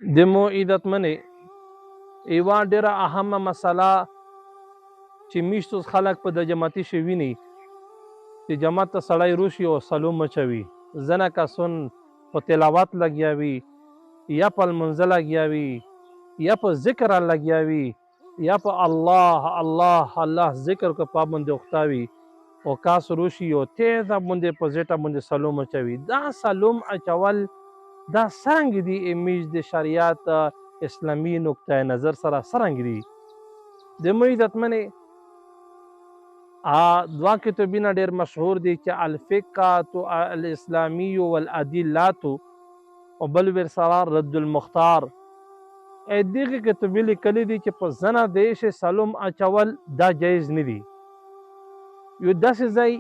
د موعظت منې یوه ډېره اهمه مسله چې میشتو خلک په د جماعتي شي ویني چې جماعت ته سړی روشي او سلام مچوي. ځنه کسان په تلاوت لګیا وي یا په لمونځه لګیا وي یا په ذکر لګیا وي یا په الله الله الله ذکر کو پابند وخته وي او کاس روشي او تیزه باندې په زیټه باندې سلام اچوي. دا سلام اچول دا څرنګه دي امیج د شریعت اسلامي نقطه نظر سره څرنګه دي؟ د موعظت منې دوه کتابونه ډېر مشهور دي چې الفقه الاسلامي والادلات او بل ورسره رد المختار. دغه کتابې لیکلي دي چې په زنه د ایشې سلام اچول دا جایز نه دي. یو داسې ځای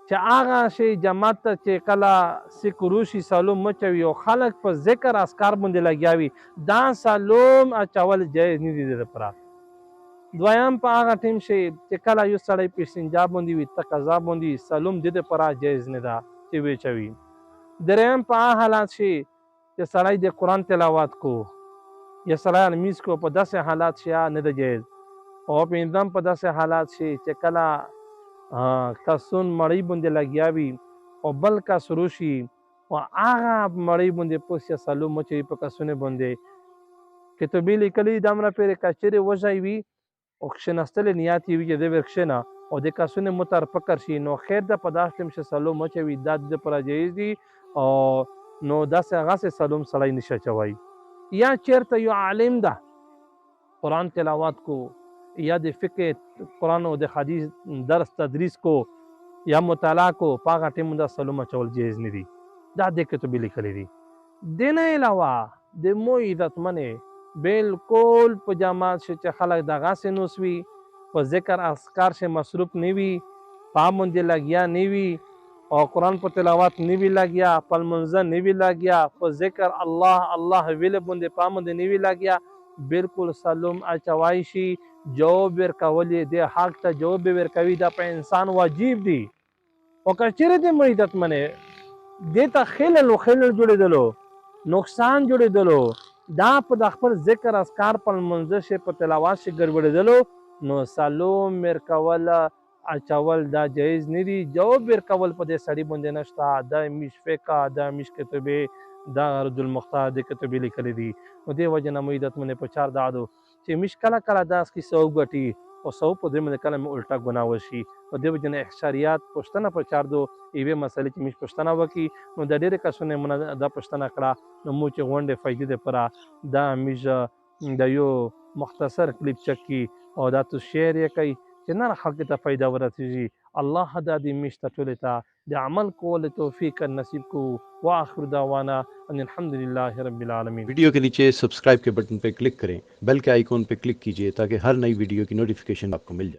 چې هغه شی جماعت ته چې کله سیک روشي سلام مچوي او خلک په ذکر اذکار باندې لګیا وي دا سلام اچول جایز نه دي د لپاره. دویم په هغه ټیم شي چې کله یو سړی په استنجا باندې وي تقاضا باندې سلام د لپاره جایز نه ده چې وچوي. دریم په هغه حالات شي چې سړی د قرآن تلاوت کو یا سړی لمونځ کو په داسې حالات شي نه ده جایز. او پنځم په داسې حالات شي چې کله کسون مړی باندې لګیا وي او بل کس روشي او هغه مړی باندې پوس یا سلام مچوي په کسونه باندې. کتابې لیکلي دا مره پرې کچېرې وژی وي او کښېنستلې نیت یې وي چې دی ورکښېنه او د کسونه متر فکر شي نو خیر ده په داسې ټیم چې سلام مچوي دا د لپاره جایز دي او نو داسې هغسې سلام سړی نشي اچوی. یا چېرته یو عالم ده قرآن تلاوت کو یا د فقه قرآن او د حدیث درس تدریس کو یا مطالعه کو په هغه ټیم دا سلام اچول جایز نه دي. دا د کتابې لیکلي دي. د نه علاوه د موعظت منې بالکل په جماعت شي چې خلک دغسې نوس وي په ذکر اذکار شي مصروف نه وي په باندې لګیا نه وي او قرآن په تلاوت نه وي لګیا په لمونځه نه وي لګیا په ذکر الله الله ویلو باندې په باندې نه وي لګیا بالکل سلام اچوای شي. جواب ورکول یې د حق ته جواب ورکوي دا په انسان واجب دي. او که چېرې د موعظت منې دې ته خلل و خلل جوړېدلو نقصان جوړېدلو دا په د خپل ذکر اذکار په لمونځه شي په تلاوت شي ګډوډېدلو نو سلام ورکول اچول دا جایز نه دي. جواب ورکول په دې سړي باندې نشته. دا میش فقه دا میش کتابې دا رد المختار د کتابې لیکلي دي. نو دې وجې نه موعظت منې په چار دا دو چې میش کله کله داس کې سو ګټي او سو په دې باندې کله مې الټا ګناه وشي. نو دې وجې نه شریعت پوښتنه په چار دو یوې مسلې چې میش پوښتنه وکړي نو د ډېرې کسونه مونږ دا پوښتنه کړه نو مو چې غونډې فایدې دپاره دا میش د یو مختصر کلیپ چکی او دا تو شیر یې کوي چې نه خلکو ته فایده ورسېږي. الله دا دې میش ته ټولې ته د عمل کولو توفیق نصیب کو. واخر دعوانا ان الحمدللہ رب العالمین. वीडियो के नीचे सब्सक्राइब के बटन पर क्लिक करें, बेल के आइकॉन पर क्लिक कीजिए ताकि हर नई वीडियो की नोटिफिकेशन आपको मिल जाए.